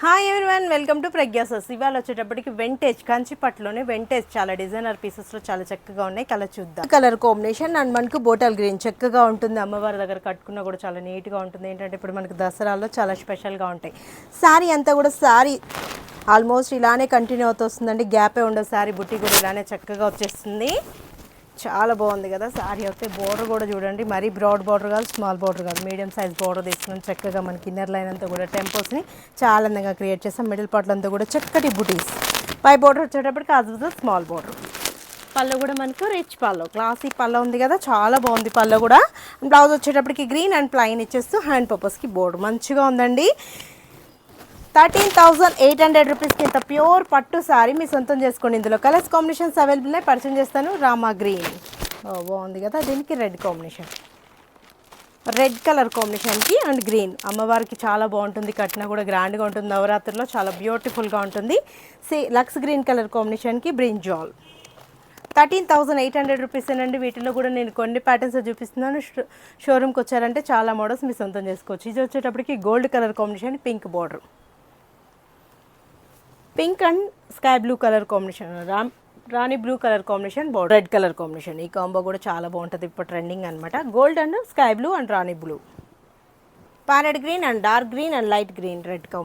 Hi everyone, welcome to ప్రగ్యాసస్. ఇవాళ వచ్చేటప్పటికి వెంటేజ్ కంచిపట్టులోనే వెంటేజ్ చాలా డిజైనర్ పీసెస్లో చాలా చక్కగా ఉన్నాయి. కలర్ చూద్దాం. కలర్ కాంబినేషన్ అండ్ మనకు బోటల్ గ్రీన్ చక్కగా ఉంటుంది. అమ్మవారి దగ్గర కట్టుకున్నా కూడా చాలా నీట్గా ఉంటుంది. ఏంటంటే ఇప్పుడు మనకు దసరాలో చాలా స్పెషల్గా ఉంటాయి. శారీ అంతా కూడా శారీ ఆల్మోస్ట్ ఇలానే కంటిన్యూ అవుతూ వస్తుందండి. గ్యాపే ఉండదు. శారీ బుట్టి కూడా ఇలానే చక్కగా వచ్చేస్తుంది. చాలా బాగుంది కదా శారీ అయితే. బోర్డర్ కూడా చూడండి, మరీ బ్రాడ్ బార్డర్ కాదు, స్మాల్ బార్డర్ కాదు, మీడియం సైజ్ బార్డర్ తీసుకుని చక్కగా మనకి ఇన్నర్ లైన్ అంతా కూడా టెంపోస్ని చాలా అందంగా క్రియేట్ చేస్తాం. మిడిల్ పార్ట్లో అంతా కూడా చక్కటి బుటీస్. పై బార్డర్ వచ్చేటప్పటికి కాదు స్మాల్ బార్డర్. పళ్ళు కూడా మనకు రిచ్ పళ్ళు, క్లాసీ పళ్ళు ఉంది కదా, చాలా బాగుంది పళ్ళు కూడా. బ్లౌజ్ వచ్చేటప్పటికి గ్రీన్ అండ్ ప్లైన్ ఇచ్చేస్తూ హ్యాండ్ పర్పస్కి బోర్డర్ మంచిగా ఉందండి. 13,800 రూపీస్కి ఇంత ప్యూర్ పట్టు శారీ మీ సొంతం చేసుకోండి. ఇందులో కలర్స్ కాంబినేషన్స్ అవైలబుల్ ఉన్నాయి. పరిచయం చేస్తాను. రామా గ్రీన్ బాగుంది కదా, దీనికి రెడ్ కాంబినేషన్, రెడ్ కలర్ కాంబినేషన్కి అండ్ గ్రీన్. అమ్మవారికి చాలా బాగుంటుంది, కట్న కూడా గ్రాండ్గా ఉంటుంది. నవరాత్రిలో చాలా బ్యూటిఫుల్గా ఉంటుంది. లక్స్ గ్రీన్ కలర్ కాంబినేషన్కి బ్రింజాల్. 13,800 రూపీస్ అండి. వీటిలో కూడా నేను కొన్ని ప్యాటర్న్స్ చూపిస్తున్నాను. షోరూమ్కి వచ్చారంటే చాలా మోడల్స్ మీ సొంతం చేసుకోవచ్చు. ఇది వచ్చేటప్పటికి gold colour combination, pink border, pink and sky blue colour combination, Rani blue colour combination, red colour combination. ఈ కాంబో కూడా చాలా బాగుంటుంది, ఇప్పుడు ట్రెండింగ్ అనమాట. Gold and sky blue and Rani blue, parrot green and dark green and light green, red combo.